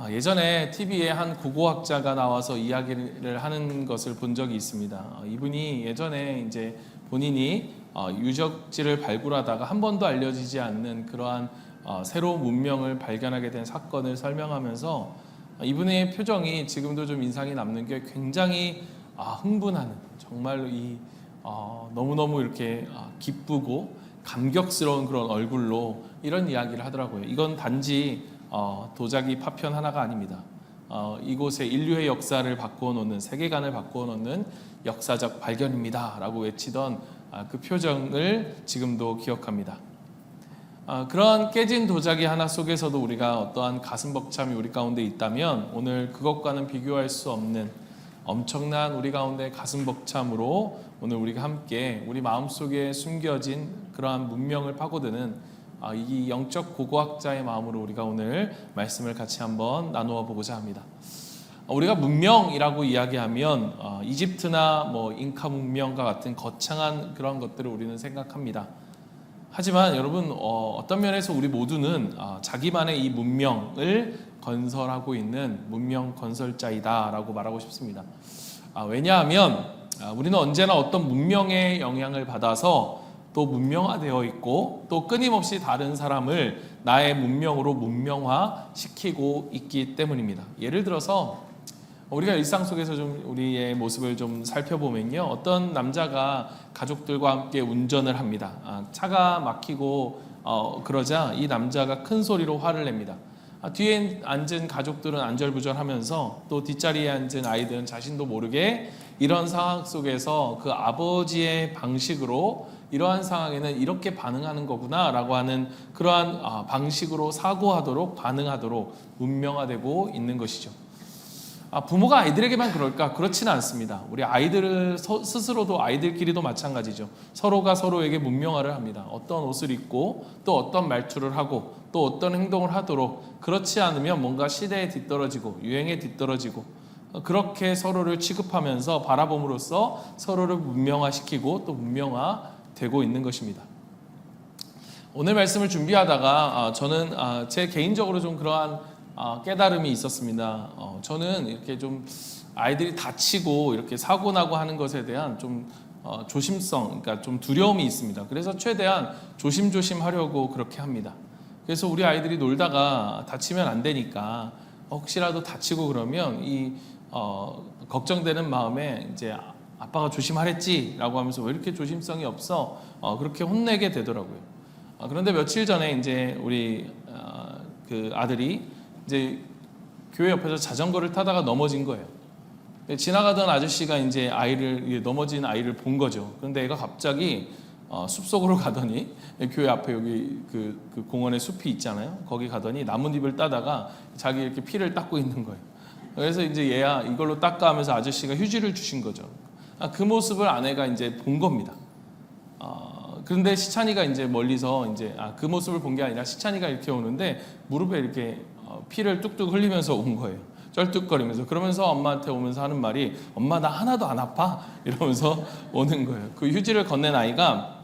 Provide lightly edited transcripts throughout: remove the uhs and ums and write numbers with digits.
예전에 TV에 한 국어학자가 나와서 이야기를 하는 것을 본 적이 있습니다. 이분이 예전에 이제 본인이 유적지를 발굴하다가 한 번도 알려지지 않는 그러한 새로운 문명을 발견하게 된 사건을 설명하면서 이분의 표정이 지금도 좀 인상이 남는 게 굉장히 흥분하는, 정말로 너무너무 이렇게 기쁘고 감격스러운 그런 얼굴로 이런 이야기를 하더라고요. 이건 단지 도자기 파편 하나가 아닙니다. 이곳에 인류의 역사를 바꾸어 놓는, 세계관을 바꾸어 놓는 역사적 발견입니다 라고 외치던 그 표정을 지금도 기억합니다. 그런 깨진 도자기 하나 속에서도 우리가 어떠한 가슴 벅참이 우리 가운데 있다면 오늘 그것과는 비교할 수 없는 엄청난 우리 가운데 가슴 벅참으로 오늘 우리가 함께 우리 마음속에 숨겨진 그러한 문명을 파고드는 이 영적 고고학자의 마음으로 우리가 오늘 말씀을 같이 한번 나누어 보고자 합니다. 우리가 문명이라고 이야기하면 이집트나 잉카 문명과 같은 거창한 그런 것들을 우리는 생각합니다. 하지만 여러분 어떤 면에서 우리 모두는 자기만의 이 문명을 건설하고 있는 문명 건설자이다 라고 말하고 싶습니다. 왜냐하면 우리는 언제나 어떤 문명의 영향을 받아서 또 문명화되어 있고 또 끊임없이 다른 사람을 나의 문명으로 문명화시키고 있기 때문입니다. 예를 들어서 우리가 일상 속에서 좀 우리의 모습을 좀 살펴보면요, 어떤 남자가 가족들과 함께 운전을 합니다. 차가 막히고 그러자 이 남자가 큰 소리로 화를 냅니다. 뒤에 앉은 가족들은 안절부절하면서 또 뒷자리에 앉은 아이들은 자신도 모르게 이런 상황 속에서 그 아버지의 방식으로 이러한 상황에는 이렇게 반응하는 거구나 라고 하는 그러한 방식으로 사고하도록 반응하도록 문명화되고 있는 것이죠. 부모가 아이들에게만 그럴까? 그렇지는 않습니다. 우리 아이들을 스스로도 아이들끼리도 마찬가지죠. 서로가 서로에게 문명화를 합니다. 어떤 옷을 입고 또 어떤 말투를 하고 또 어떤 행동을 하도록, 그렇지 않으면 뭔가 시대에 뒤떨어지고 유행에 뒤떨어지고 그렇게 서로를 취급하면서 바라봄으로써 서로를 문명화시키고 또 문명화되고 있는 것입니다. 오늘 말씀을 준비하다가 저는 제 개인적으로 좀 그러한 깨달음이 있었습니다. 저는 이렇게 좀 아이들이 다치고 이렇게 사고 나고 하는 것에 대한 좀 조심성, 그러니까 좀 두려움이 있습니다. 그래서 최대한 조심조심 하려고 그렇게 합니다. 그래서 우리 아이들이 놀다가 다치면 안 되니까 혹시라도 다치고 그러면 걱정되는 마음에 이제 아빠가 조심하랬지라고 하면서 왜 이렇게 조심성이 없어? 그렇게 혼내게 되더라고요. 그런데 며칠 전에 이제 우리 그 아들이 이제 교회 옆에서 자전거를 타다가 넘어진 거예요. 지나가던 아저씨가 이제 넘어진 아이를 본 거죠. 그런데 애가 갑자기 숲속으로 가더니 교회 앞에 여기 그 공원에 숲이 있잖아요. 거기 가더니 나뭇잎을 따다가 자기 이렇게 피를 닦고 있는 거예요. 그래서 이제 얘야 이걸로 닦아 하면서 아저씨가 휴지를 주신 거죠. 그 모습을 아내가 이제 본 겁니다. 그런데 시찬이가 이제 멀리서 이제 그 모습을 본 게 아니라 시찬이가 이렇게 오는데 무릎에 이렇게 피를 뚝뚝 흘리면서 온 거예요. 쩔뚝거리면서. 그러면서 엄마한테 오면서 하는 말이, 엄마 나 하나도 안 아파? 이러면서 오는 거예요. 그 휴지를 건넨 아이가,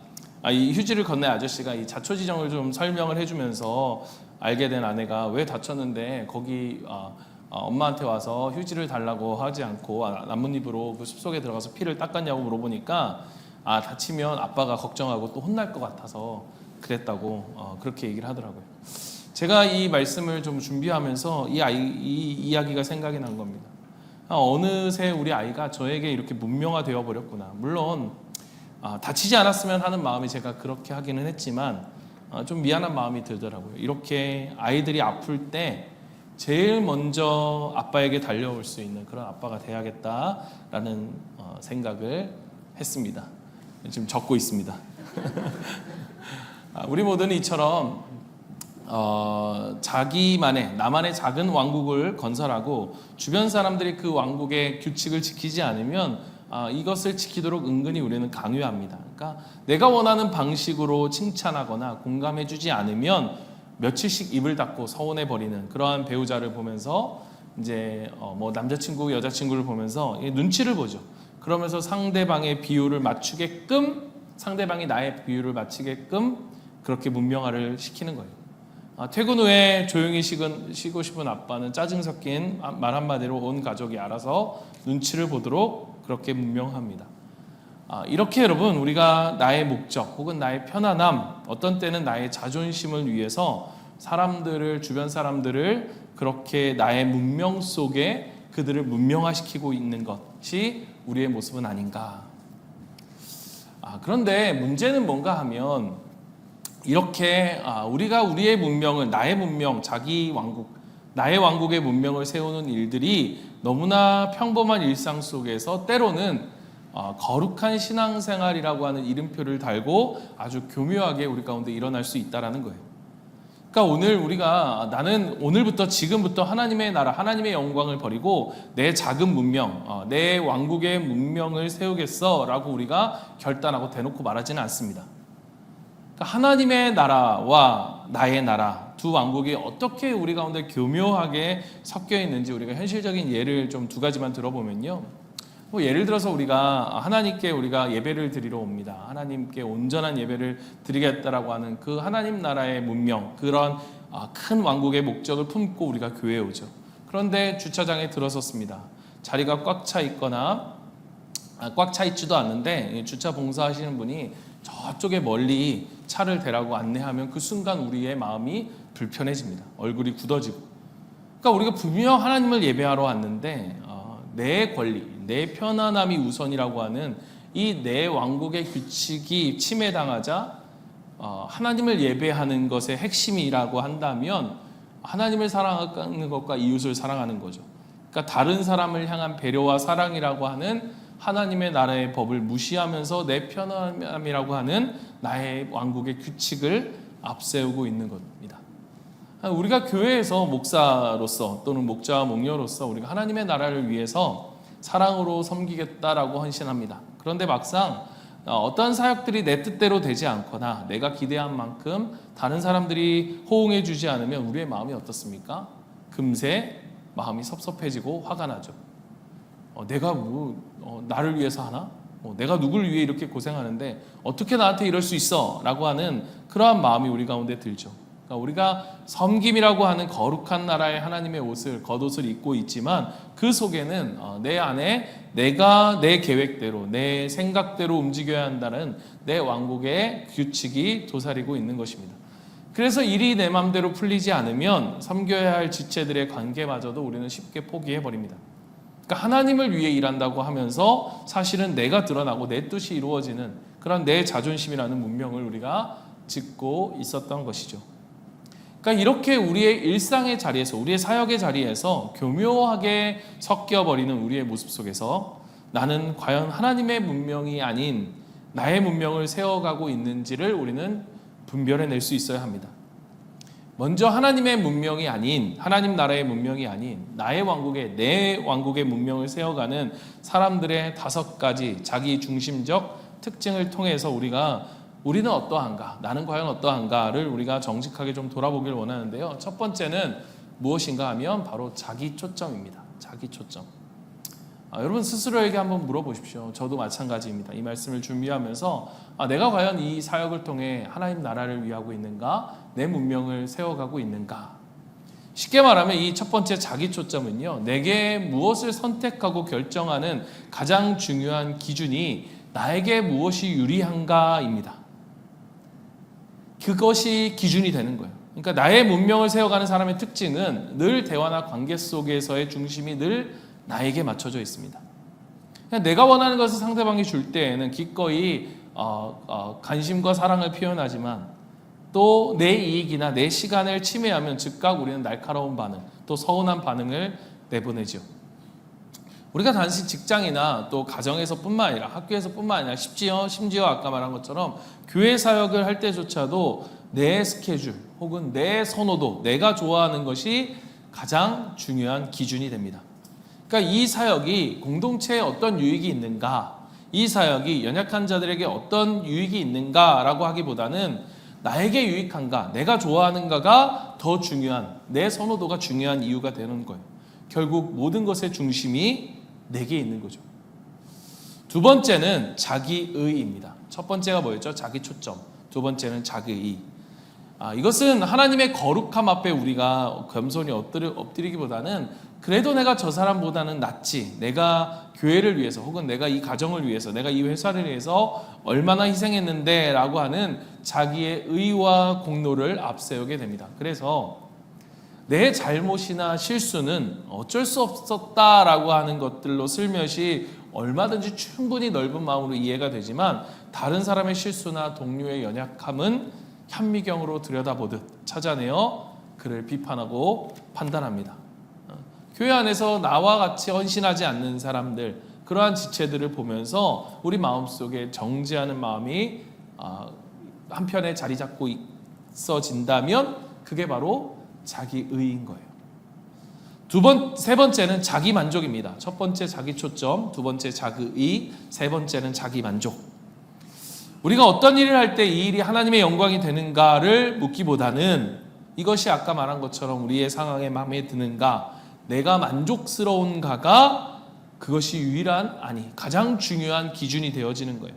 이 휴지를 건넨 아저씨가 이 자초지정을 좀 설명을 해주면서 알게 된 아내가 왜 다쳤는데 거기 엄마한테 와서 휴지를 달라고 하지 않고 나뭇잎으로 그 숲속에 들어가서 피를 닦았냐고 물어보니까 다치면 아빠가 걱정하고 또 혼날 것 같아서 그랬다고 그렇게 얘기를 하더라고요. 제가 이 말씀을 좀 준비하면서 이 이야기가 생각이 난 겁니다. 어느새 우리 아이가 저에게 이렇게 문명화되어 버렸구나. 물론 다치지 않았으면 하는 마음이 제가 그렇게 하기는 했지만 좀 미안한 마음이 들더라고요. 이렇게 아이들이 아플 때 제일 먼저 아빠에게 달려올 수 있는 그런 아빠가 돼야겠다라는 생각을 했습니다. 지금 적고 있습니다. 우리 모두는 이처럼 나만의 작은 왕국을 건설하고 주변 사람들이 그 왕국의 규칙을 지키지 않으면 이것을 지키도록 은근히 우리는 강요합니다. 그러니까 내가 원하는 방식으로 칭찬하거나 공감해주지 않으면 며칠씩 입을 닫고 서운해 버리는 그러한 배우자를 보면서 이제 남자친구, 여자친구를 보면서 눈치를 보죠. 그러면서 상대방의 비율을 맞추게끔, 상대방이 나의 비율을 맞추게끔 그렇게 문명화를 시키는 거예요. 퇴근 후에 조용히 쉬고 싶은 아빠는 짜증 섞인 말 한마디로 온 가족이 알아서 눈치를 보도록 그렇게 문명합니다. 이렇게 여러분, 우리가 나의 목적 혹은 나의 편안함, 어떤 때는 나의 자존심을 위해서 주변 사람들을 그렇게 나의 문명 속에 그들을 문명화시키고 있는 것이 우리의 모습은 아닌가. 그런데 문제는 뭔가 하면 이렇게 우리가 우리의 문명을, 나의 문명, 자기 왕국, 나의 왕국의 문명을 세우는 일들이 너무나 평범한 일상 속에서 때로는 거룩한 신앙생활이라고 하는 이름표를 달고 아주 교묘하게 우리 가운데 일어날 수 있다는 거예요. 그러니까 나는 오늘부터 지금부터 하나님의 나라, 하나님의 영광을 버리고 내 작은 문명, 내 왕국의 문명을 세우겠어라고 우리가 결단하고 대놓고 말하지는 않습니다. 그러니까 하나님의 나라와 나의 나라 두 왕국이 어떻게 우리 가운데 교묘하게 섞여 있는지 우리가 현실적인 예를 좀 두 가지만 들어보면요. 예를 들어서 하나님께 우리가 예배를 드리러 옵니다. 하나님께 온전한 예배를 드리겠다라고 하는 그 하나님 나라의 문명, 그런 큰 왕국의 목적을 품고 우리가 교회에 오죠. 그런데 주차장에 들어섰습니다. 자리가 꽉 차 있거나 꽉 차 있지도 않는데 주차 봉사하시는 분이 저쪽에 멀리 차를 대라고 안내하면 그 순간 우리의 마음이 불편해집니다. 얼굴이 굳어지고. 그러니까 우리가 분명 하나님을 예배하러 왔는데 내 권리, 내 편안함이 우선이라고 하는 이 내 왕국의 규칙이 침해당하자 하나님을 예배하는 것의 핵심이라고 한다면 하나님을 사랑하는 것과 이웃을 사랑하는 거죠. 그러니까 다른 사람을 향한 배려와 사랑이라고 하는 하나님의 나라의 법을 무시하면서 내 편안함이라고 하는 나의 왕국의 규칙을 앞세우고 있는 겁니다. 우리가 교회에서 목사로서 또는 목자와 목녀로서 우리가 하나님의 나라를 위해서 사랑으로 섬기겠다라고 헌신합니다. 그런데 막상 어떤 사역들이 내 뜻대로 되지 않거나 내가 기대한 만큼 다른 사람들이 호응해 주지 않으면 우리의 마음이 어떻습니까? 금세 마음이 섭섭해지고 화가 나죠. 내가 나를 위해서 하나? 내가 누굴 위해 이렇게 고생하는데 어떻게 나한테 이럴 수 있어? 라고 하는 그러한 마음이 우리 가운데 들죠. 우리가 섬김이라고 하는 거룩한 나라의 하나님의 겉옷을 입고 있지만 그 속에는 내 안에 내가 내 계획대로 내 생각대로 움직여야 한다는 내 왕국의 규칙이 도사리고 있는 것입니다. 그래서 일이 내 마음대로 풀리지 않으면 섬겨야 할 지체들의 관계마저도 우리는 쉽게 포기해버립니다. 그러니까 하나님을 위해 일한다고 하면서 사실은 내가 드러나고 내 뜻이 이루어지는 그런 내 자존심이라는 문명을 우리가 짓고 있었던 것이죠. 그러니까 이렇게 우리의 일상의 자리에서, 우리의 사역의 자리에서 교묘하게 섞여버리는 우리의 모습 속에서 나는 과연 하나님의 문명이 아닌 나의 문명을 세워가고 있는지를 우리는 분별해낼 수 있어야 합니다. 먼저 하나님의 문명이 아닌, 하나님 나라의 문명이 아닌 나의 왕국의, 내 왕국의 문명을 세워가는 사람들의 5가지 자기 중심적 특징을 통해서 우리는 어떠한가, 나는 과연 어떠한가를 우리가 정직하게 좀 돌아보길 원하는데요. 첫 번째는 무엇인가 하면 바로 자기 초점입니다. 자기 초점. 여러분 스스로에게 한번 물어보십시오. 저도 마찬가지입니다. 이 말씀을 준비하면서 내가 과연 이 사역을 통해 하나님 나라를 위하고 있는가, 내 문명을 세워가고 있는가. 쉽게 말하면 이 첫 번째 자기 초점은요, 내게 무엇을 선택하고 결정하는 가장 중요한 기준이 나에게 무엇이 유리한가입니다. 그것이 기준이 되는 거예요. 그러니까 나의 문명을 세워가는 사람의 특징은 늘 대화나 관계 속에서의 중심이 늘 나에게 맞춰져 있습니다. 내가 원하는 것을 상대방이 줄 때에는 기꺼이 관심과 사랑을 표현하지만 또 내 이익이나 내 시간을 침해하면 즉각 우리는 날카로운 반응, 또 서운한 반응을 내보내죠. 우리가 단지 직장이나 또 가정에서뿐만 아니라 학교에서뿐만 아니라 심지어 아까 말한 것처럼 교회 사역을 할 때조차도 내 스케줄 혹은 내 선호도, 내가 좋아하는 것이 가장 중요한 기준이 됩니다. 그러니까 이 사역이 공동체에 어떤 유익이 있는가, 이 사역이 연약한 자들에게 어떤 유익이 있는가라고 하기보다는 나에게 유익한가, 내가 좋아하는가가 더 중요한, 내 선호도가 중요한 이유가 되는 거예요. 결국 모든 것의 중심이 내게 있는 거죠. 두 번째는 자기의입니다. 첫 번째가 뭐였죠? 자기 초점. 두 번째는 자기의. 이것은 하나님의 거룩함 앞에 우리가 겸손히 엎드리기보다는 그래도 내가 저 사람보다는 낫지, 내가 교회를 위해서 혹은 내가 이 가정을 위해서, 내가 이 회사를 위해서 얼마나 희생했는데 라고 하는 자기의 의와 공로를 앞세우게 됩니다. 그래서 내 잘못이나 실수는 어쩔 수 없었다라고 하는 것들로 슬며시 얼마든지 충분히 넓은 마음으로 이해가 되지만, 다른 사람의 실수나 동료의 연약함은 현미경으로 들여다보듯 찾아내어 그를 비판하고 판단합니다. 교회 안에서 나와 같이 헌신하지 않는 사람들, 그러한 지체들을 보면서 우리 마음속에 정죄하는 마음이 한편에 자리 잡고 있어진다면 그게 바로 자기 의인 거예요. 세 번째는 자기 만족입니다. 첫 번째 자기 초점, 두 번째 자기 의, 세 번째는 자기 만족. 우리가 어떤 일을 할 때 이 일이 하나님의 영광이 되는가를 묻기보다는 이것이 아까 말한 것처럼 우리의 상황에 마음에 드는가, 내가 만족스러운가가 그것이 유일한, 가장 중요한 기준이 되어지는 거예요.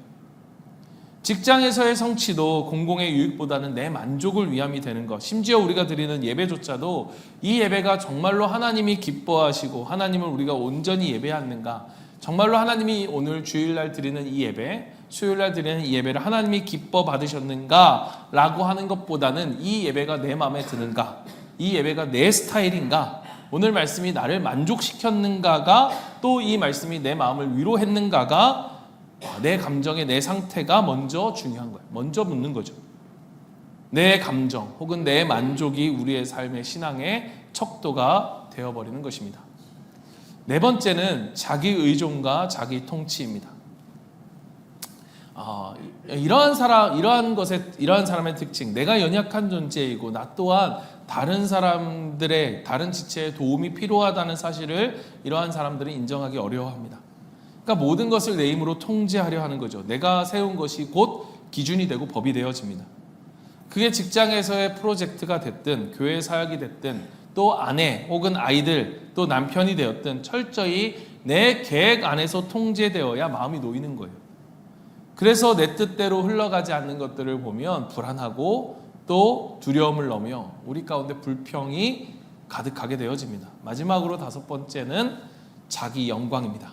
직장에서의 성취도 공공의 유익보다는 내 만족을 위함이 되는 것, 심지어 우리가 드리는 예배조차도 이 예배가 정말로 하나님이 기뻐하시고 하나님을 우리가 온전히 예배하는가, 정말로 하나님이 오늘 주일날 드리는 이 예배, 수요일날 드리는 이 예배를 하나님이 기뻐 받으셨는가 라고 하는 것보다는 이 예배가 내 마음에 드는가, 이 예배가 내 스타일인가, 오늘 말씀이 나를 만족시켰는가가, 또 이 말씀이 내 마음을 위로했는가가, 내 감정의 내 상태가 먼저 중요한 거예요. 먼저 묻는 거죠. 내 감정 혹은 내 만족이 우리의 삶의 신앙의 척도가 되어버리는 것입니다. 네 번째는 자기 의존과 자기 통치입니다. 이러한 사람의 특징, 내가 연약한 존재이고 나 또한 다른 사람들의, 다른 지체의 도움이 필요하다는 사실을 이러한 사람들은 인정하기 어려워합니다. 그러니까 모든 것을 내 힘으로 통제하려 하는 거죠. 내가 세운 것이 곧 기준이 되고 법이 되어집니다. 그게 직장에서의 프로젝트가 됐든 교회 사역이 됐든 또 아내 혹은 아이들 또 남편이 되었든 철저히 내 계획 안에서 통제되어야 마음이 놓이는 거예요. 그래서 내 뜻대로 흘러가지 않는 것들을 보면 불안하고 또 두려움을 넘어 우리 가운데 불평이 가득하게 되어집니다. 마지막으로 다섯 번째는 자기 영광입니다.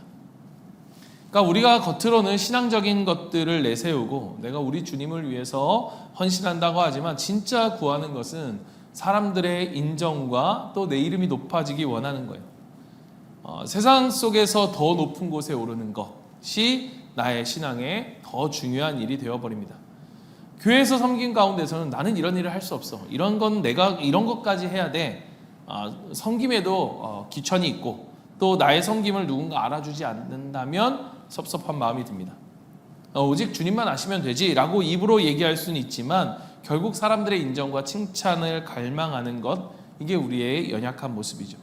그러니까 우리가 겉으로는 신앙적인 것들을 내세우고 내가 우리 주님을 위해서 헌신한다고 하지만 진짜 구하는 것은 사람들의 인정과 또 내 이름이 높아지기 원하는 거예요. 세상 속에서 더 높은 곳에 오르는 것이 나의 신앙의 더 중요한 일이 되어버립니다. 교회에서 섬긴 가운데서는 나는 이런 일을 할 수 없어, 이런 건 내가 이런 것까지 해야 돼, 섬김에도 기천이 있고 또 나의 섬김을 누군가 알아주지 않는다면 섭섭한 마음이 듭니다. 오직 주님만 아시면 되지 라고 입으로 얘기할 수는 있지만 결국 사람들의 인정과 칭찬을 갈망하는 것, 이게 우리의 연약한 모습이죠.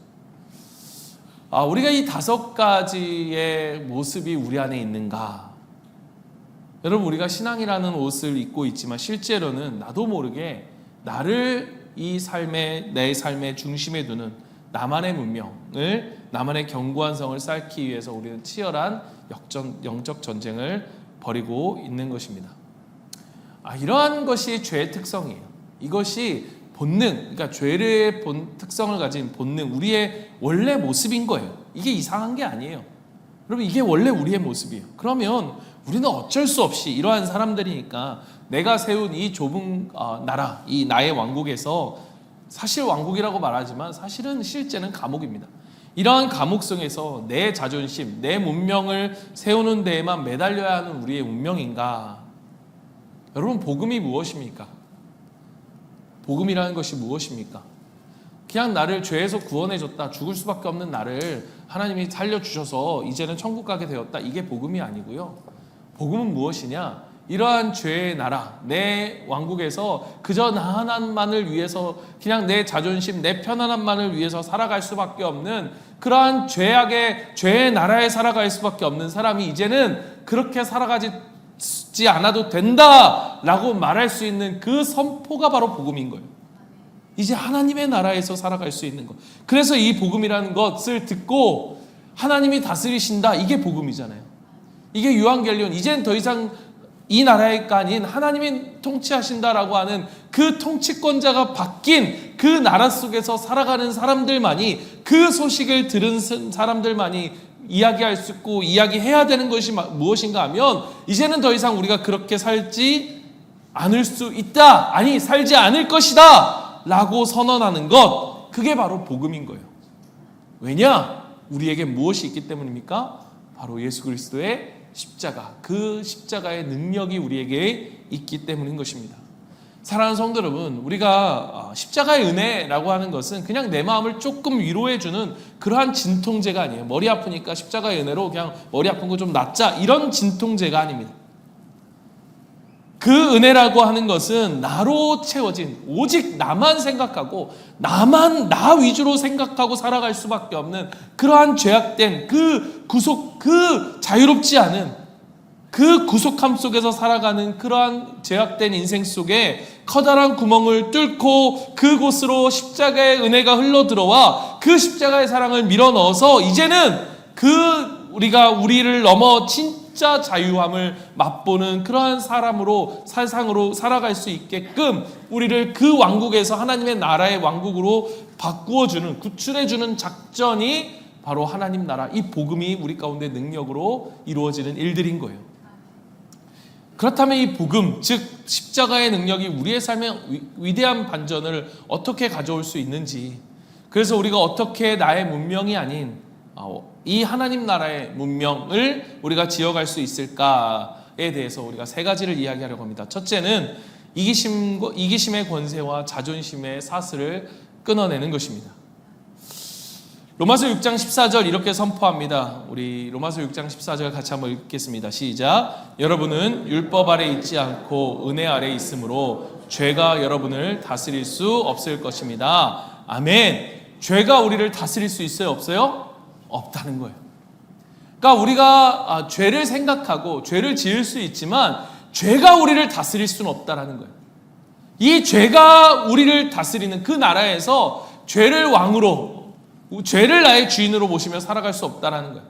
우리가 이 다섯 가지의 모습이 우리 안에 있는가? 여러분, 우리가 신앙이라는 옷을 입고 있지만 실제로는 나도 모르게 나를 이 내 삶의 중심에 두는 나만의 문명을, 나만의 견고한 성을 쌓기 위해서 우리는 치열한 영적 전쟁을 벌이고 있는 것입니다. 이러한 것이 죄의 특성이에요. 이것이 본능, 그러니까 죄의 특성을 가진 본능, 우리의 원래 모습인 거예요. 이게 이상한 게 아니에요. 여러분, 이게 원래 우리의 모습이에요. 그러면 우리는 어쩔 수 없이 이러한 사람들이니까 내가 세운 이 좁은 나라, 이 나의 왕국에서, 사실 왕국이라고 말하지만 사실은 실제는 감옥입니다. 이러한 감옥 속에서 내 자존심, 내 문명을 세우는 데에만 매달려야 하는 우리의 운명인가? 여러분, 복음이 무엇입니까? 복음이라는 것이 무엇입니까? 그냥 나를 죄에서 구원해줬다, 죽을 수밖에 없는 나를 하나님이 살려주셔서 이제는 천국 가게 되었다, 이게 복음이 아니고요. 복음은 무엇이냐? 이러한 죄의 나라, 내 왕국에서 그저 나 하나만을 위해서, 그냥 내 자존심, 내 편안함만을 위해서 살아갈 수밖에 없는 그러한 죄의 나라에 살아갈 수밖에 없는 사람이 이제는 그렇게 살아가지 않아도 된다라고 말할 수 있는 그 선포가 바로 복음인 거예요. 이제 하나님의 나라에서 살아갈 수 있는 것. 그래서 이 복음이라는 것을 듣고 하나님이 다스리신다, 이게 복음이잖아요. 이게 유한겔리온, 이젠 더 이상 이 나라가 아닌 하나님이 통치하신다라고 하는 그 통치권자가 바뀐 그 나라 속에서 살아가는 사람들만이, 그 소식을 들은 사람들만이 이야기할 수 있고 이야기해야 되는 것이 무엇인가 하면, 이제는 더 이상 우리가 그렇게 살지 않을 수 있다, 아니 살지 않을 것이다 라고 선언하는 것, 그게 바로 복음인 거예요. 왜냐? 우리에게 무엇이 있기 때문입니까? 바로 예수 그리스도의 십자가, 그 십자가의 능력이 우리에게 있기 때문인 것입니다. 사랑하는 성도 여러분, 우리가 십자가의 은혜라고 하는 것은 그냥 내 마음을 조금 위로해주는 그러한 진통제가 아니에요. 머리 아프니까 십자가의 은혜로 그냥 머리 아픈 거 좀 낫자, 이런 진통제가 아닙니다. 그 은혜라고 하는 것은 나로 채워진, 오직 나만 생각하고 나 위주로 생각하고 살아갈 수밖에 없는 그러한 죄악된 그 구속, 그 자유롭지 않은 그 구속함 속에서 살아가는 그러한 죄악된 인생 속에 커다란 구멍을 뚫고 그곳으로 십자가의 은혜가 흘러 들어와 그 십자가의 사랑을 밀어 넣어서 이제는 우리를 넘어 진짜 자유함을 맛보는 그러한 사람으로, 세상으로 살아갈 수 있게끔 우리를 그 왕국에서 하나님의 나라의 왕국으로 바꾸어주는, 구출해주는 작전이 바로 하나님 나라, 이 복음이 우리 가운데 능력으로 이루어지는 일들인 거예요. 그렇다면 이 복음, 즉 십자가의 능력이 우리의 삶에 위대한 반전을 어떻게 가져올 수 있는지, 그래서 우리가 어떻게 나의 문명이 아닌 이 하나님 나라의 문명을 우리가 지어갈 수 있을까에 대해서 우리가 세 가지를 이야기하려고 합니다. 첫째는 이기심의 권세와 자존심의 사슬을 끊어내는 것입니다. 로마서 6장 14절 이렇게 선포합니다. 우리 로마서 6장 14절 같이 한번 읽겠습니다. 시작. 여러분은 율법 아래 있지 않고 은혜 아래 있으므로 죄가 여러분을 다스릴 수 없을 것입니다. 아멘. 죄가 우리를 다스릴 수 있어요? 없어요? 없다는 거예요. 그러니까 우리가 죄를 생각하고 죄를 지을 수 있지만 죄가 우리를 다스릴 수는 없다라는 거예요. 이 죄가 우리를 다스리는 그 나라에서 죄를 왕으로, 죄를 나의 주인으로 모시며 살아갈 수 없다라는 거예요.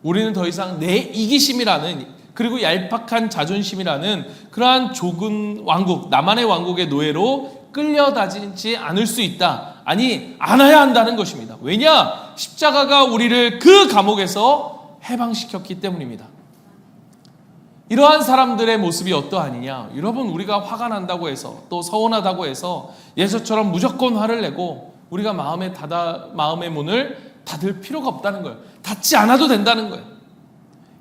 우리는 더 이상 내 이기심이라는, 그리고 얄팍한 자존심이라는 그러한 좁은 왕국, 나만의 왕국의 노예로 끌려다니지 않을 수 있다. 아니, 안아야 한다는 것입니다. 왜냐? 십자가가 우리를 그 감옥에서 해방시켰기 때문입니다. 이러한 사람들의 모습이 어떠하느냐? 여러분, 우리가 화가 난다고 해서, 또 서운하다고 해서 예전처럼 무조건 화를 내고 우리가 마음의 문을 닫을 필요가 없다는 거예요. 닫지 않아도 된다는 거예요.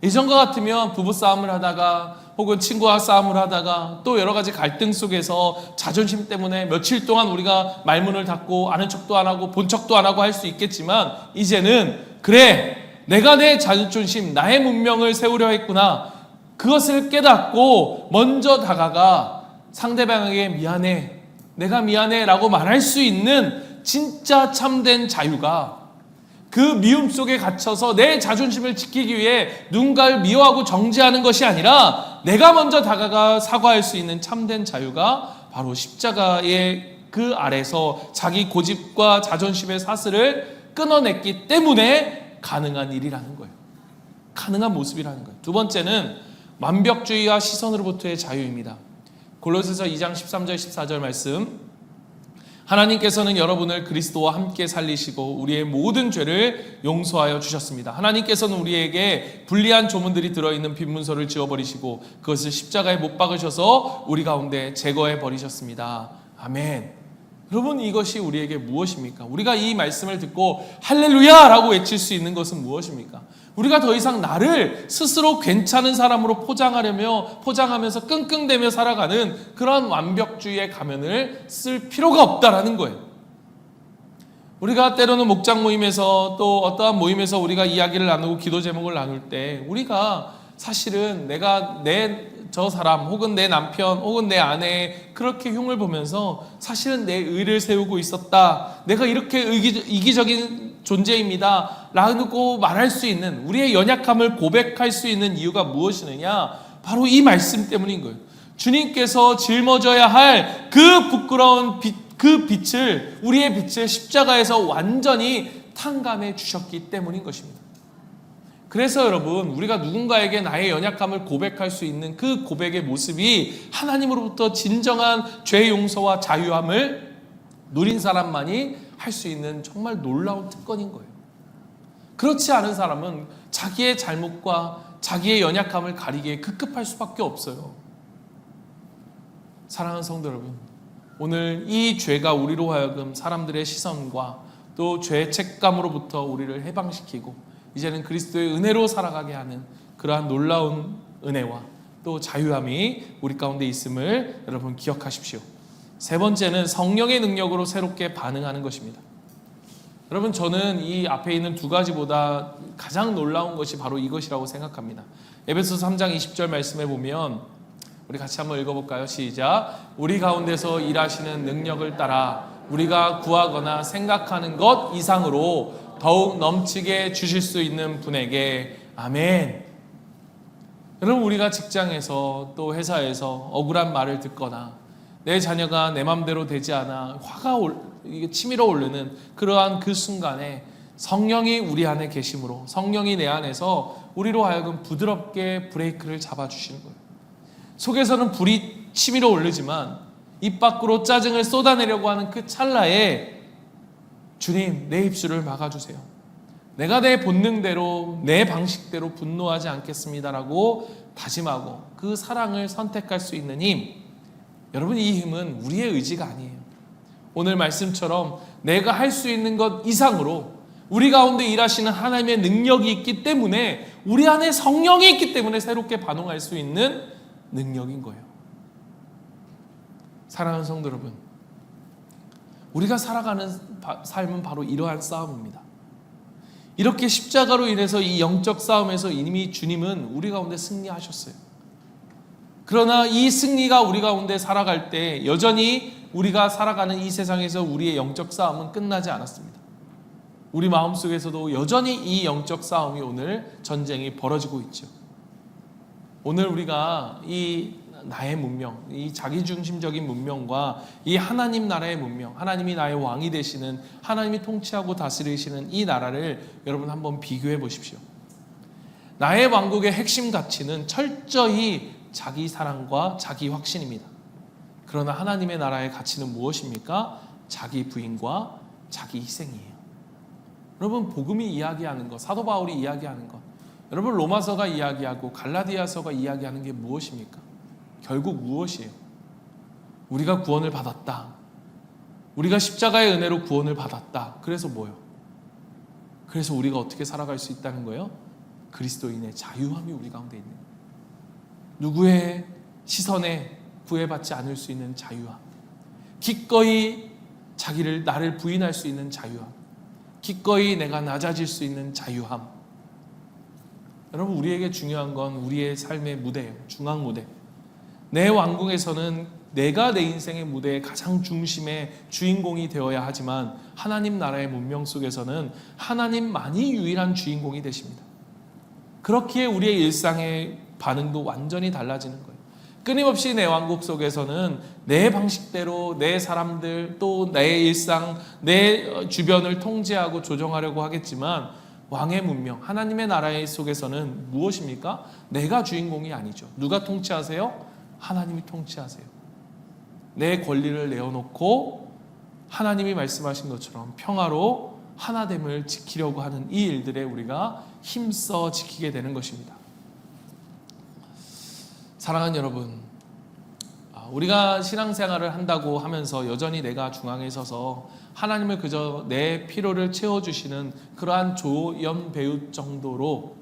예전과 같으면 부부싸움을 하다가 혹은 친구와 싸움을 하다가 또 여러 가지 갈등 속에서 자존심 때문에 며칠 동안 우리가 말문을 닫고 아는 척도 안 하고 본 척도 안 하고 할 수 있겠지만, 이제는 그래, 내가 내 자존심, 나의 문명을 세우려 했구나, 그것을 깨닫고 먼저 다가가 상대방에게 미안해, 내가 미안해 라고 말할 수 있는 진짜 참된 자유가, 그 미움 속에 갇혀서 내 자존심을 지키기 위해 누군가를 미워하고 정죄하는 것이 아니라 내가 먼저 다가가 사과할 수 있는 참된 자유가 바로 십자가의 그 아래서 자기 고집과 자존심의 사슬을 끊어냈기 때문에 가능한 일이라는 거예요. 가능한 모습이라는 거예요. 두 번째는 완벽주의와 시선으로부터의 자유입니다. 골로새서 2장 13절 14절 말씀, 하나님께서는 여러분을 그리스도와 함께 살리시고 우리의 모든 죄를 용서하여 주셨습니다. 하나님께서는 우리에게 불리한 조문들이 들어있는 빈 문서를 지워버리시고 그것을 십자가에 못 박으셔서 우리 가운데 제거해 버리셨습니다. 아멘. 여러분, 이것이 우리에게 무엇입니까? 우리가 이 말씀을 듣고 할렐루야 라고 외칠 수 있는 것은 무엇입니까? 우리가 더 이상 나를 스스로 괜찮은 사람으로 포장하면서 끙끙대며 살아가는 그런 완벽주의의 가면을 쓸 필요가 없다라는 거예요. 우리가 때로는 목장 모임에서 또 어떠한 모임에서 우리가 이야기를 나누고 기도 제목을 나눌 때 우리가 사실은 내가 저 사람 혹은 내 남편 혹은 내 아내의 그렇게 흉을 보면서 사실은 내 의를 세우고 있었다, 내가 이렇게 이기적인 존재입니다 라고 말할 수 있는, 우리의 연약함을 고백할 수 있는 이유가 무엇이느냐? 바로 이 말씀 때문인 거예요. 주님께서 짊어져야 할 그 부끄러운 그 빛을, 우리의 빛을 십자가에서 완전히 탕감해 주셨기 때문인 것입니다. 그래서 여러분, 우리가 누군가에게 나의 연약함을 고백할 수 있는 그 고백의 모습이 하나님으로부터 진정한 죄 용서와 자유함을 누린 사람만이 할 수 있는 정말 놀라운 특권인 거예요. 그렇지 않은 사람은 자기의 잘못과 자기의 연약함을 가리기에 급급할 수밖에 없어요. 사랑하는 성도 여러분, 오늘 이 죄가 우리로 하여금 사람들의 시선과 또 죄의 책감으로부터 우리를 해방시키고 이제는 그리스도의 은혜로 살아가게 하는 그러한 놀라운 은혜와 또 자유함이 우리 가운데 있음을 여러분 기억하십시오. 세 번째는 성령의 능력으로 새롭게 반응하는 것입니다. 여러분, 저는 이 앞에 있는 두 가지보다 가장 놀라운 것이 바로 이것이라고 생각합니다. 에베소서 3장 20절 말씀에 보면 우리 같이 한번 읽어볼까요? 시작. 우리 가운데서 일하시는 능력을 따라 우리가 구하거나 생각하는 것 이상으로 더욱 넘치게 주실 수 있는 분에게 아멘. 여러분, 우리가 직장에서 또 회사에서 억울한 말을 듣거나 내 자녀가 내 맘대로 되지 않아 화가 치밀어 오르는 그러한 그 순간에 성령이 우리 안에 계심으로 성령이 내 안에서 우리로 하여금 부드럽게 브레이크를 잡아주시는 거예요. 속에서는 불이 치밀어 오르지만 입 밖으로 짜증을 쏟아내려고 하는 그 찰나에 주님, 내 입술을 막아주세요. 내가 내 본능대로 내 방식대로 분노하지 않겠습니다라고 다짐하고 그 사랑을 선택할 수 있는 힘, 여러분, 이 힘은 우리의 의지가 아니에요. 오늘 말씀처럼 내가 할 수 있는 것 이상으로 우리 가운데 일하시는 하나님의 능력이 있기 때문에, 우리 안에 성령이 있기 때문에 새롭게 반응할 수 있는 능력인 거예요. 사랑하는 성도 여러분, 우리가 살아가는 삶은 바로 이러한 싸움입니다. 이렇게 십자가로 인해서 이 영적 싸움에서 이미 주님은 우리 가운데 승리하셨어요. 그러나 이 승리가 우리 가운데 살아갈 때 여전히 우리가 살아가는 이 세상에서 우리의 영적 싸움은 끝나지 않았습니다. 우리 마음속에서도 여전히 이 영적 싸움이 오늘 전쟁이 벌어지고 있죠. 오늘 우리가 이 나의 문명, 이 자기중심적인 문명과 이 하나님 나라의 문명, 하나님이 나의 왕이 되시는, 하나님이 통치하고 다스리시는 이 나라를 여러분 한번 비교해 보십시오. 나의 왕국의 핵심 가치는 철저히 자기 사랑과 자기 확신입니다. 그러나 하나님의 나라의 가치는 무엇입니까? 자기 부인과 자기 희생이에요. 여러분, 복음이 이야기하는 것, 사도 바울이 이야기하는 것, 여러분 로마서가 이야기하고 갈라디아서가 이야기하는 게 무엇입니까? 결국 무엇이에요? 우리가 구원을 받았다. 우리가 십자가의 은혜로 구원을 받았다. 그래서 뭐요? 그래서 우리가 어떻게 살아갈 수 있다는 거예요? 그리스도인의 자유함이 우리 가운데 있는 거예요. 누구의 시선에 구애받지 않을 수 있는 자유함, 기꺼이 나를 부인할 수 있는 자유함, 기꺼이 내가 낮아질 수 있는 자유함. 여러분, 우리에게 중요한 건 우리의 삶의 무대예요. 중앙 무대. 내 왕궁에서는 내가 내 인생의 무대의 가장 중심의 주인공이 되어야 하지만 하나님 나라의 문명 속에서는 하나님만이 유일한 주인공이 되십니다. 그렇기에 우리의 일상의 반응도 완전히 달라지는 거예요. 끊임없이 내 왕국 속에서는 내 방식대로 내 사람들 또 내 일상, 내 주변을 통제하고 조정하려고 하겠지만 왕의 문명, 하나님의 나라 속에서는 무엇입니까? 내가 주인공이 아니죠. 누가 통치하세요? 하나님이 통치하세요. 내 권리를 내어놓고 하나님이 말씀하신 것처럼 평화로 하나됨을 지키려고 하는 이 일들에 우리가 힘써 지키게 되는 것입니다. 사랑하는 여러분, 우리가 신앙생활을 한다고 하면서 여전히 내가 중앙에 서서 하나님을 그저 내 필요를 채워주시는 그러한 조연배우 정도로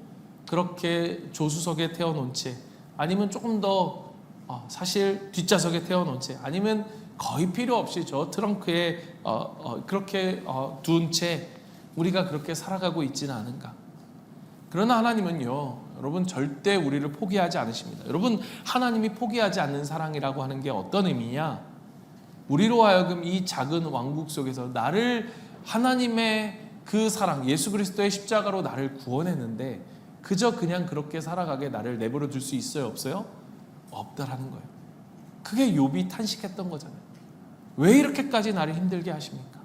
그렇게 조수석에 태워놓은 채, 아니면 조금 더 사실 뒷좌석에 태워놓은 채, 아니면 거의 필요 없이 저 트렁크에 그렇게 둔 채 우리가 그렇게 살아가고 있지는 않은가. 그러나 하나님은요, 여러분 절대 우리를 포기하지 않으십니다. 여러분, 하나님이 포기하지 않는 사랑이라고 하는 게 어떤 의미냐? 우리로 하여금 이 작은 왕국 속에서 나를 하나님의 그 사랑, 예수 그리스도의 십자가로 나를 구원했는데 그저 그냥 그렇게 살아가게 나를 내버려 둘 수 있어요, 없어요? 없다라는 거예요. 그게 욥이 탄식했던 거잖아요. 왜 이렇게까지 나를 힘들게 하십니까?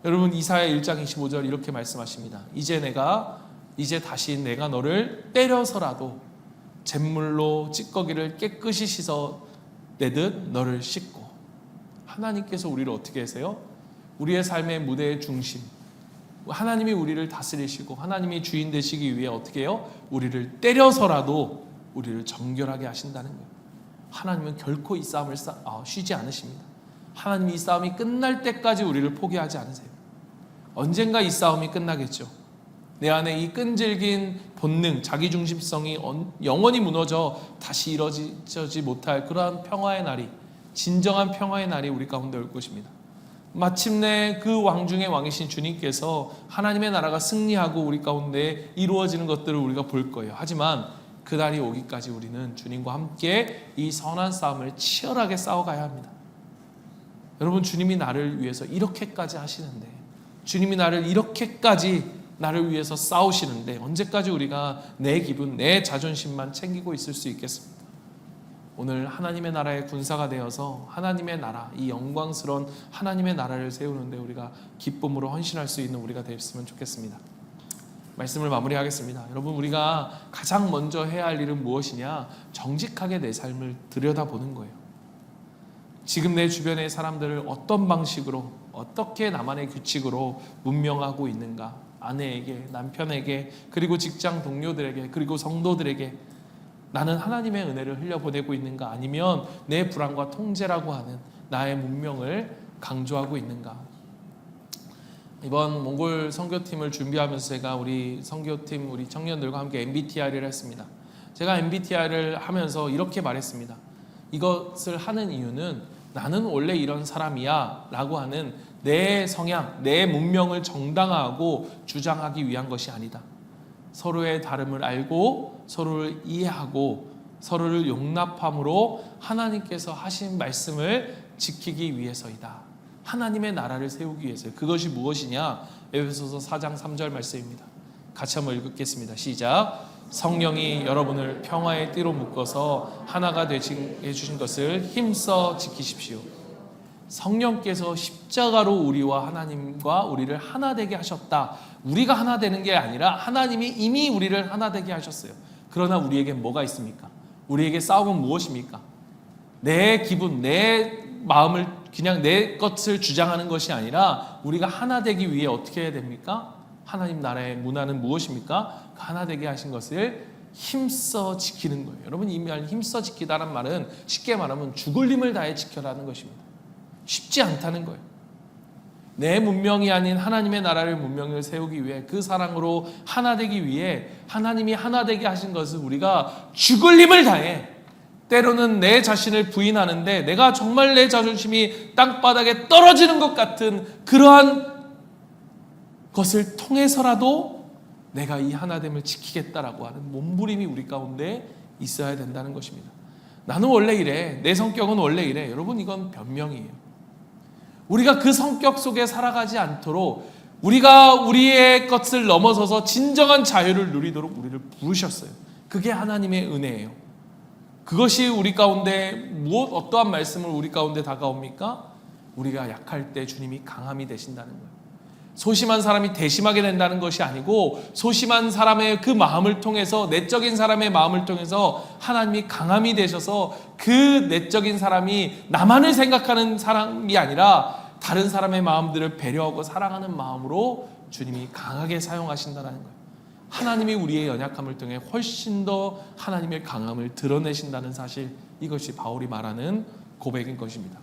여러분, 이사야 1장 25절 이렇게 말씀하십니다. 이제 내가 이제 다시 내가 너를 때려서라도 잿물로 찌꺼기를 깨끗이 씻어내듯 너를 씻고. 하나님께서 우리를 어떻게 하세요? 우리의 삶의 무대의 중심, 하나님이 우리를 다스리시고 하나님이 주인 되시기 위해 어떻게 해요? 우리를 때려서라도 우리를 정결하게 하신다는 거예요. 하나님은 결코 이 싸움을 쉬지 않으십니다. 하나님이 이 싸움이 끝날 때까지 우리를 포기하지 않으세요. 언젠가 이 싸움이 끝나겠죠. 내 안에 이 끈질긴 본능, 자기중심성이 영원히 무너져 다시 이루어지지 못할 그러한 평화의 날이, 진정한 평화의 날이 우리 가운데 올 것입니다. 마침내 그 왕 중의 왕이신 주님께서 하나님의 나라가 승리하고 우리 가운데 이루어지는 것들을 우리가 볼 거예요. 하지만 그 날이 오기까지 우리는 주님과 함께 이 선한 싸움을 치열하게 싸워가야 합니다. 여러분, 주님이 나를 위해서 이렇게까지 하시는데, 주님이 나를 위해서 싸우시는데 언제까지 우리가 내 기분, 내 자존심만 챙기고 있을 수 있겠습니까? 오늘 하나님의 나라의 군사가 되어서 하나님의 나라, 이 영광스러운 하나님의 나라를 세우는데 우리가 기쁨으로 헌신할 수 있는 우리가 되었으면 좋겠습니다. 말씀을 마무리하겠습니다. 여러분, 우리가 가장 먼저 해야 할 일은 무엇이냐? 정직하게 내 삶을 들여다보는 거예요. 지금 내 주변의 사람들을 어떤 방식으로, 어떻게 나만의 규칙으로 문명하고 있는가? 아내에게, 남편에게, 그리고 직장 동료들에게, 그리고 성도들에게 나는 하나님의 은혜를 흘려보내고 있는가? 아니면 내 불안과 통제라고 하는 나의 문명을 강조하고 있는가? 이번 몽골 선교팀을 준비하면서 제가 우리 선교팀, 우리 청년들과 함께 MBTI를 했습니다. 제가 MBTI를 하면서 이렇게 말했습니다. 이것을 하는 이유는 나는 원래 이런 사람이야 라고 하는 내 성향, 내 문명을 정당화하고 주장하기 위한 것이 아니다. 서로의 다름을 알고 서로를 이해하고 서로를 용납함으로 하나님께서 하신 말씀을 지키기 위해서이다. 하나님의 나라를 세우기 위해서. 그것이 무엇이냐? 에베소서 4장 3절 말씀입니다. 같이 한번 읽겠습니다. 시작. 성령이 여러분을 평화의 띠로 묶어서 하나가 되게 해주신 것을 힘써 지키십시오. 성령께서 십자가로 우리와 하나님과 우리를 하나 되게 하셨다. 우리가 하나 되는 게 아니라 하나님이 이미 우리를 하나 되게 하셨어요. 그러나 우리에게 뭐가 있습니까? 우리에게 싸움은 무엇입니까? 내 기분, 내 마음을 그냥 내 것을 주장하는 것이 아니라 우리가 하나 되기 위해 어떻게 해야 됩니까? 하나님 나라의 문화는 무엇입니까? 하나 되게 하신 것을 힘써 지키는 거예요. 여러분, 이 말 힘써 지키다는 말은 쉽게 말하면 죽을 힘을 다해 지켜라는 것입니다. 쉽지 않다는 거예요. 내 문명이 아닌 하나님의 나라를 문명을 세우기 위해 그 사랑으로 하나 되기 위해 하나님이 하나 되게 하신 것을 우리가 죽을 힘을 다해, 때로는 내 자신을 부인하는데 내가 정말 내 자존심이 땅바닥에 떨어지는 것 같은 그러한 것을 통해서라도 내가 이 하나됨을 지키겠다라고 하는 몸부림이 우리 가운데 있어야 된다는 것입니다. 나는 원래 이래, 내 성격은 원래 이래. 여러분, 이건 변명이에요. 우리가 그 성격 속에 살아가지 않도록 우리가 우리의 것을 넘어서서 진정한 자유를 누리도록 우리를 부르셨어요. 그게 하나님의 은혜예요. 그것이 우리 가운데 어떠한 말씀을 우리 가운데 다가옵니까? 우리가 약할 때 주님이 강함이 되신다는 거예요. 소심한 사람이 대심하게 된다는 것이 아니고 소심한 사람의 그 마음을 통해서, 내적인 사람의 마음을 통해서 하나님이 강함이 되셔서 그 내적인 사람이 나만을 생각하는 사람이 아니라 다른 사람의 마음들을 배려하고 사랑하는 마음으로 주님이 강하게 사용하신다는 거예요. 하나님이 우리의 연약함을 통해 훨씬 더 하나님의 강함을 드러내신다는 사실, 이것이 바울이 말하는 고백인 것입니다.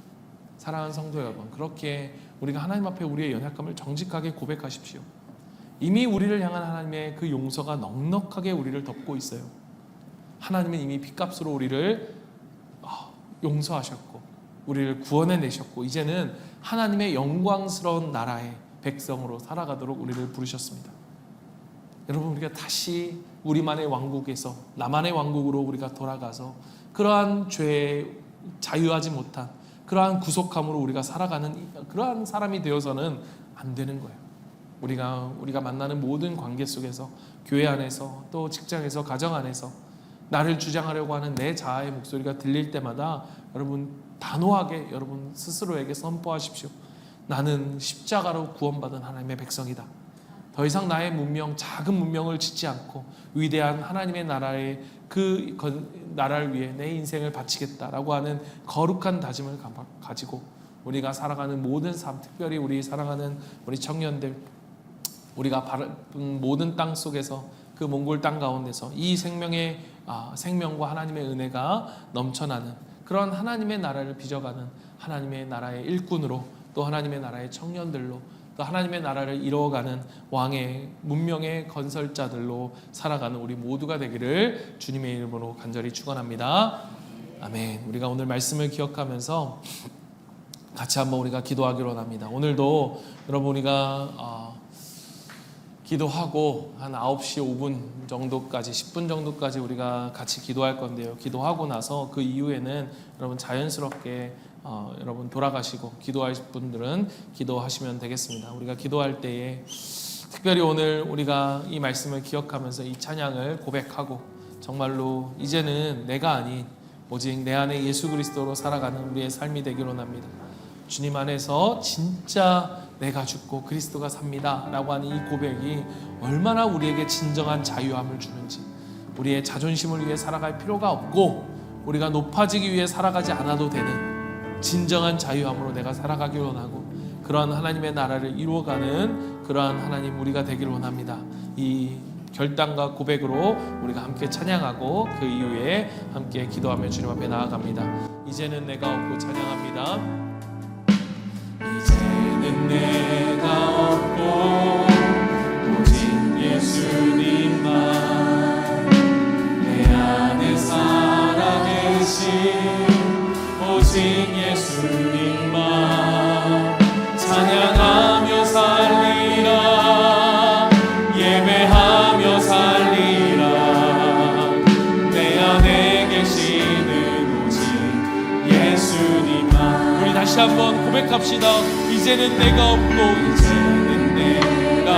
사랑하는 성도 여러분, 그렇게 우리가 하나님 앞에 우리의 연약함을 정직하게 고백하십시오. 이미 우리를 향한 하나님의 그 용서가 넉넉하게 우리를 덮고 있어요. 하나님은 이미 핏값으로 우리를 용서하셨고 우리를 구원해내셨고 이제는 하나님의 영광스러운 나라의 백성으로 살아가도록 우리를 부르셨습니다. 여러분, 우리가 다시 우리만의 왕국에서, 나만의 왕국으로 우리가 돌아가서 그러한 죄에 자유하지 못한 그러한 구속함으로 우리가 살아가는 그러한 사람이 되어서는 안 되는 거예요. 우리가 만나는 모든 관계 속에서, 교회 안에서, 또 직장에서, 가정 안에서 나를 주장하려고 하는 내 자아의 목소리가 들릴 때마다 여러분 단호하게 여러분 스스로에게 선포하십시오. 나는 십자가로 구원받은 하나님의 백성이다. 더 이상 나의 문명, 작은 문명을 짓지 않고 위대한 하나님의 나라의 그 나라를 위해 내 인생을 바치겠다라고 하는 거룩한 다짐을 가지고 우리가 살아가는 모든 삶, 특별히 우리 사랑하는 우리 청년들, 우리가 밟은 모든 땅 속에서 그 몽골 땅 가운데서 이 생명과 하나님의 은혜가 넘쳐나는 그런 하나님의 나라를 빚어가는 하나님의 나라의 일꾼으로, 또 하나님의 나라의 청년들로, 또 하나님의 나라를 이루어가는 왕의 문명의 건설자들로 살아가는 우리 모두가 되기를 주님의 이름으로 간절히 축원합니다. 아멘. 우리가 오늘 말씀을 기억하면서 같이 한번 우리가 기도하기로 합니다. 오늘도 여러분 우리가 기도하고 한 9시 5분 정도까지 10분 정도까지 우리가 같이 기도할 건데요. 기도하고 나서 그 이후에는 여러분 자연스럽게 여러분 돌아가시고 기도하실 분들은 기도하시면 되겠습니다. 우리가 기도할 때에 특별히 오늘 우리가 이 말씀을 기억하면서 이 찬양을 고백하고 정말로 이제는 내가 아닌 오직 내 안에 예수 그리스도로 살아가는 우리의 삶이 되기로 합니다. 주님 안에서 진짜 내가 죽고 그리스도가 삽니다 라고 하는 이 고백이 얼마나 우리에게 진정한 자유함을 주는지, 우리의 자존심을 위해 살아갈 필요가 없고 우리가 높아지기 위해 살아가지 않아도 되는 진정한 자유함으로 내가 살아가길 원하고 그러한 하나님의 나라를 이루어가는 그러한 하나님 우리가 되길 원합니다. 이 결단과 고백으로 우리가 함께 찬양하고 그 이후에 함께 기도하며 주님 앞에 나아갑니다. 이제는 내가 없고 찬양합니다. 이제는 내가 없고 오직 예수님만 내 안에 살아계신 오직 예수님만 찬양하며 살리라 예배하며 살리라 내 안에 계시는 오직 예수님만. 우리 다시 한번 고백합시다. 이제는 내가 없고 이제는 내가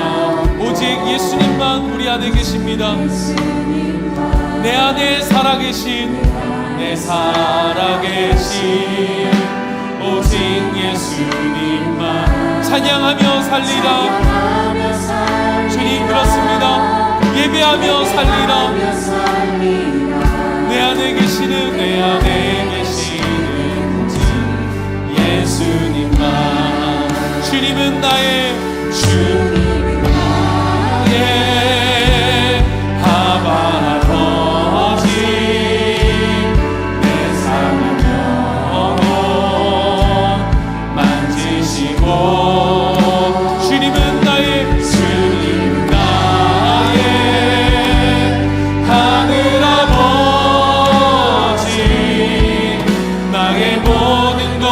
오직 예수님만 우리 안에 계십니다. 내 안에 살아계신 내 살아계신 오직 예수님만 찬양하며 살리라. 주님 그렇습니다. 예배하며 살리라. 내 안에 계시는 내 안에 계시는 오직 예수님만. 주님은 나의 주님은 나의 아버지 내 삶을 영원 만지시고 주님은 나의 하늘 아버지 나의 모든 것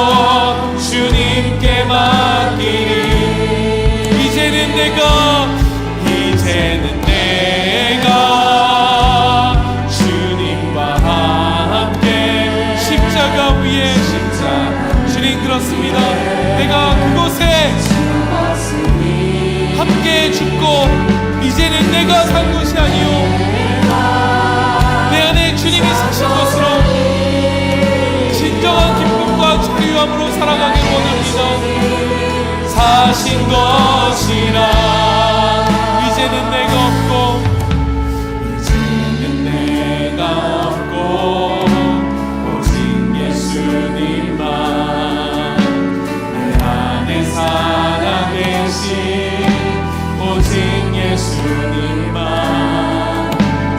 주님께 맡기리. 이제는 내가 주님과 함께 십자가 위에 주님 그렇습니다. 내가 그곳에 함께 죽고 이제는 내가 산 것이 아니요 내 안에 주님이 사신 것으로 진정한 기쁨과 자유함으로 살아가길 원합니다. 사신 것이라. 이제는 내가 없고 오직 예수님만 내 안에 살아계신 오직 예수님만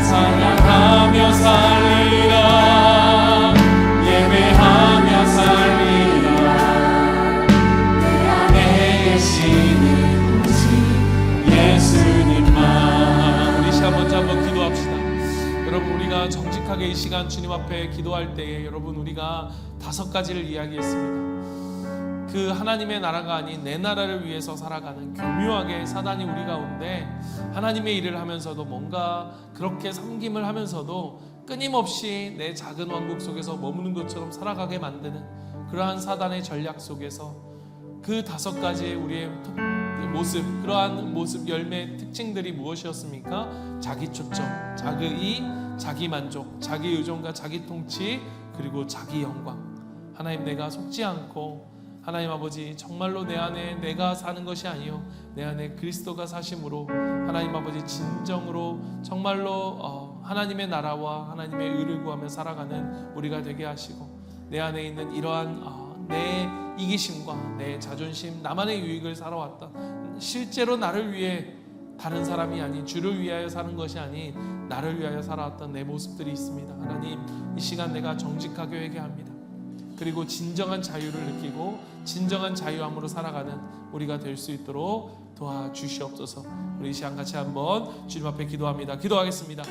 찬양하며 살리라 예배하며 살리라 내 안에 계시는 오직 예수님만. 우리 먼저 한번 기도합시다. 여러분 우리가 정직하게 이 시간 주님 앞에 기도할 때에 여러분 우리가 5가지를 이야기했습니다. 그 하나님의 나라가 아닌 내 나라를 위해서 살아가는 교묘하게 사단이 우리 가운데 하나님의 일을 하면서도 뭔가 그렇게 섬김을 하면서도 끊임없이 내 작은 왕국 속에서 머무는 것처럼 살아가게 만드는 그러한 사단의 전략 속에서 그 5가지의 우리의 모습, 그러한 모습 열매의 특징들이 무엇이었습니까? 자기 초점, 자기 자기 만족, 자기 의존과 자기 통치, 그리고 자기 영광. 하나님 내가 속지 않고 하나님 아버지, 정말로 내 안에 내가 사는 것이 아니요 내 안에 그리스도가 사심으로 하나님 아버지 진정으로 정말로 하나님의 나라와 하나님의 의를 구하며 살아가는 우리가 되게 하시고, 내 안에 있는 이러한 내 이기심과 내 자존심, 나만의 유익을 살아왔던, 실제로 나를 위해 다른 사람이 아닌 주를 위하여 사는 것이 아닌 나를 위하여 살아왔던 내 모습들이 있습니다. 하나님, 이 시간 내가 정직하게 회개합니다. 그리고 진정한 자유를 느끼고 진정한 자유함으로 살아가는 우리가 될 수 있도록 도와주시옵소서. 우리 이 시간 같이 한번 주님 앞에 기도합니다. 기도하겠습니다.